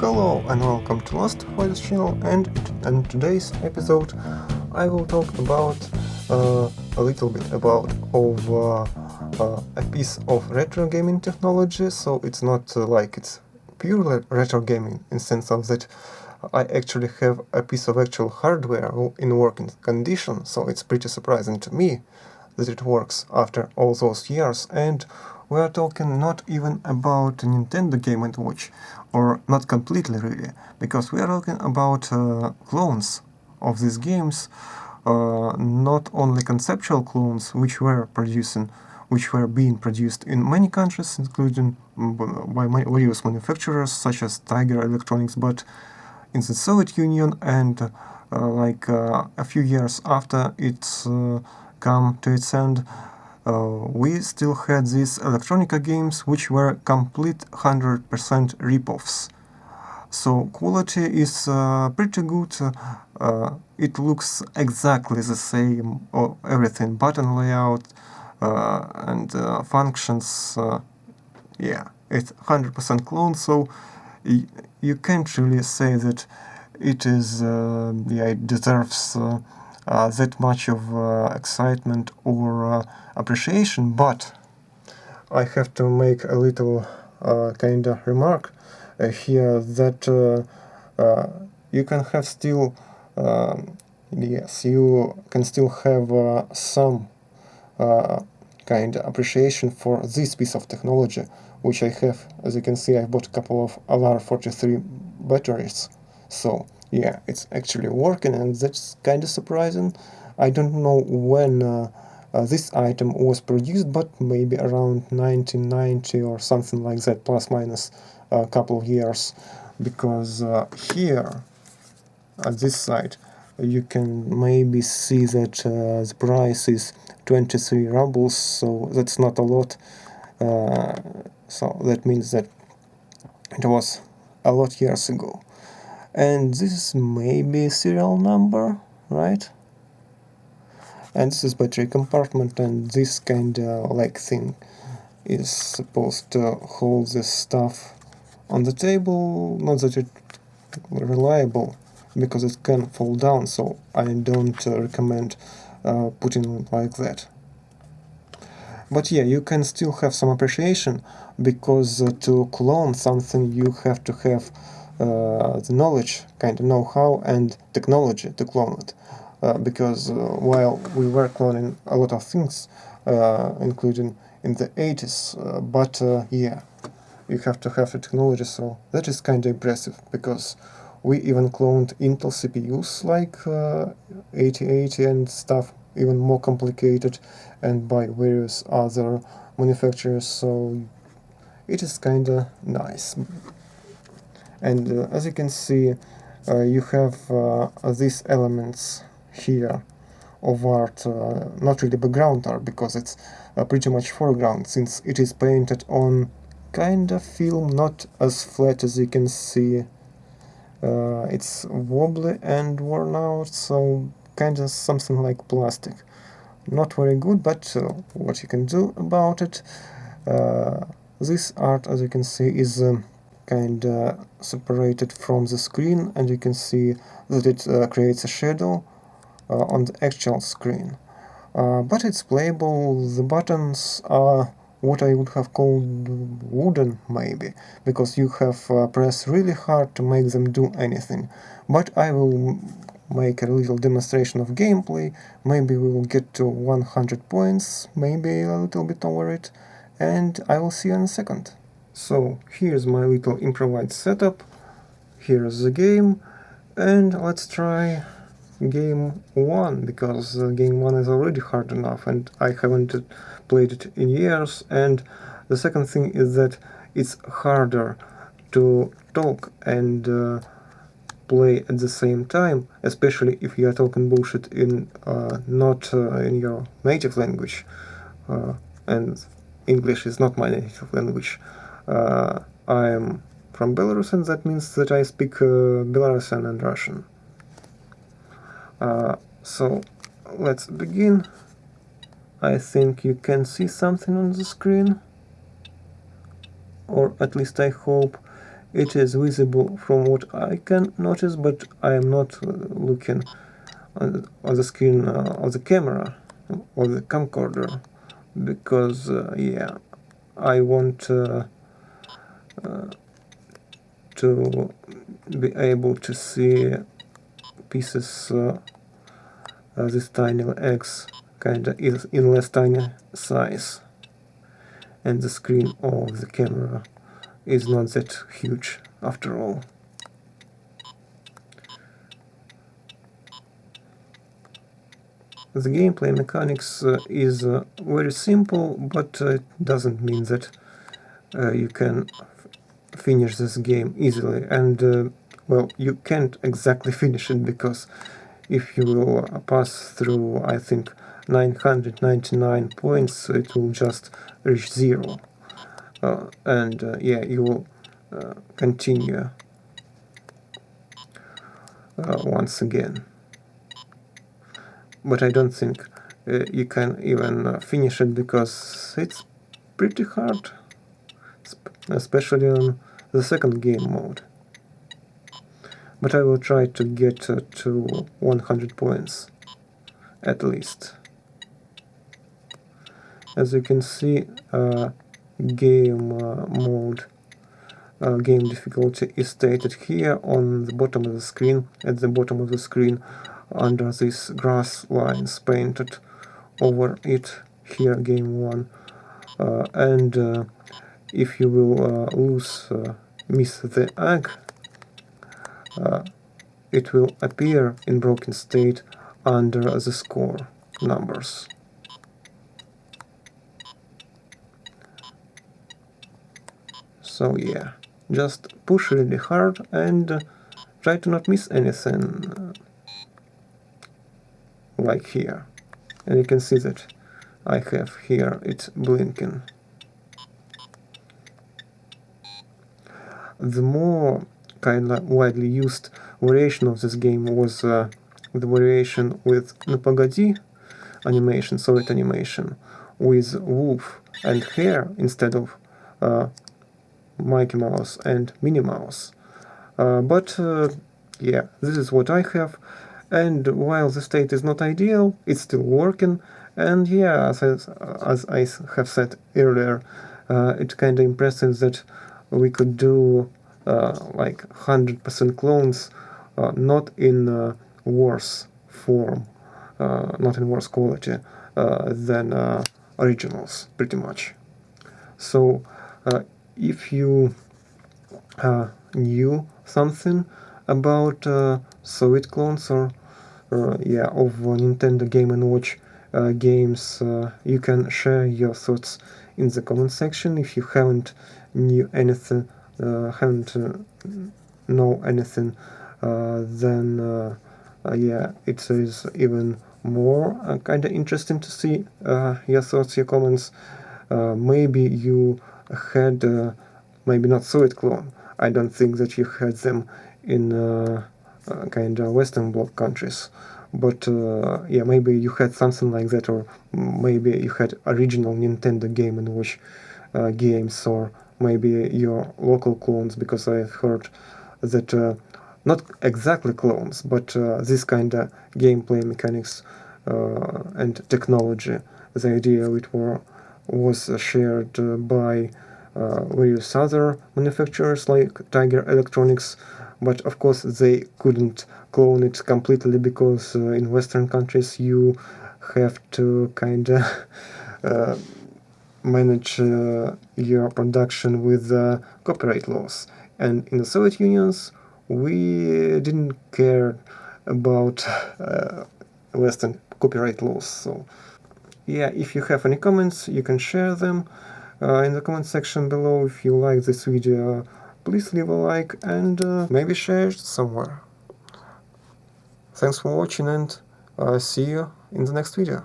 Hello and welcome to LastofAvari's channel, and in today's episode I will talk about a little bit about a piece of retro gaming technology. So it's not like it's pure retro gaming in sense of that I actually have a piece of actual hardware in working condition, so it's pretty surprising to me that it works after all those years. And we are talking not even about a Nintendo Game and Watch, or not completely really, because we are talking about clones of these games, not only conceptual clones which were being produced in many countries, including by various manufacturers such as Tiger Electronics, but in the Soviet Union and a few years after it's come to its end, we still had these Elektronika games which were complete 100% ripoffs. So quality is pretty good, it looks exactly the same, everything, button layout and functions, yeah, it's 100% clone, so you can't really say that it is, it deserves that much of excitement or appreciation. But I have to make a little kind of remark here that you can have still, yes, you can still have some kind of appreciation for this piece of technology, which I have. As you can see, I bought a couple of LR43 batteries, so yeah, it's actually working, and that's kind of surprising. I don't know when this item was produced, but maybe around 1990 or something like that, plus minus a couple of years, because here at this side you can maybe see that the price is 23 rubles, so that's not a lot. So that means that it was a lot years ago. And this is maybe serial number, right? And this is battery compartment, and this kind of like thing is supposed to hold this stuff on the table. Not that it's reliable, because it can fall down, so I don't recommend putting it like that. But yeah, you can still have some appreciation, because to clone something you have to have the knowledge, kind of know-how and technology to clone it. Because while we were cloning a lot of things, including in the 80s, but yeah, you have to have the technology, so that is kind of impressive, because we even cloned Intel CPUs like 8080 and stuff, even more complicated, and by various other manufacturers, so it is kinda nice. And as you can see, you have these elements here of art, not really background art, because it's pretty much foreground, since it is painted on kind of film, not as flat as you can see. It's wobbly and worn out, so kind of something like plastic. Not very good, but what you can do about it. This art, as you can see, is kind of separated from the screen, and you can see that it creates a shadow on the actual screen. But it's playable. The buttons are what I would have called wooden, maybe, because you have pressed really hard to make them do anything. But I will make a little demonstration of gameplay. Maybe we will get to 100 points, maybe a little bit over it, and I will see you in a second. So here's my little improvised setup, here's the game, and let's try game 1, because game 1 is already hard enough and I haven't played it in years. And the second thing is that it's harder to talk and play at the same time, especially if you are talking bullshit in not in your native language, and English is not my native language. I am from Belarus, and that means that I speak Belarusian and Russian. So let's begin. I think you can see something on the screen, or at least I hope. It is visible from what I can notice, but I am not looking on the screen of the camera or the camcorder, because yeah, I want to be able to see pieces this tiny eggs kinda in less tiny size, and the screen of the camera is not that huge after all. The gameplay mechanics is very simple, but it doesn't mean that you can finish this game easily, and well, you can't exactly finish it, because if you will pass through, I think, 999 points, it will just reach 0, and yeah, you will continue once again. But I don't think you can even finish it, because it's pretty hard, especially on the second game mode. But I will try to get to 100 points at least. As you can see, game mode, game difficulty is stated here on the bottom of the screen, at the bottom of the screen, under these grass lines painted over it. Here, game 1, and if you will miss the egg, it will appear in broken state under the score numbers. So yeah, just push really hard and try to not miss anything, like here. And you can see that I have here it blinking. The more kinda widely used variation of this game was the variation with No Pogodi animation, Soviet animation, with wolf and hare instead of Mickey Mouse and Minnie Mouse. But yeah, this is what I have, and while the state is not ideal, it's still working, and yeah, as I have said earlier, it's kinda impressive that we could do like 100% clones, not in worse form, not in worse quality than originals, pretty much. So if you knew something about Soviet clones or yeah, of Nintendo Game and Watch games, you can share your thoughts in the comment section. If you haven't knew anything, know anything, then yeah, it is even more kind of interesting to see your thoughts, your comments. Maybe you had, maybe not Soviet clone. I don't think that you had them in kind of Western Bloc countries. But yeah, maybe you had something like that, or maybe you had original Nintendo Game and Watch games, or maybe your local clones, because I've heard that not exactly clones, but this kind of gameplay mechanics and technology, the idea of it was shared by various other manufacturers like Tiger Electronics, but of course they couldn't clone it completely, because in Western countries you have to kinda manage your production with copyright laws, and in the Soviet Unions we didn't care about Western copyright laws. So yeah, if you have any comments, you can share them in the comment section below. If you like this video, please leave a like and maybe share it somewhere. Thanks for watching, and see you in the next video.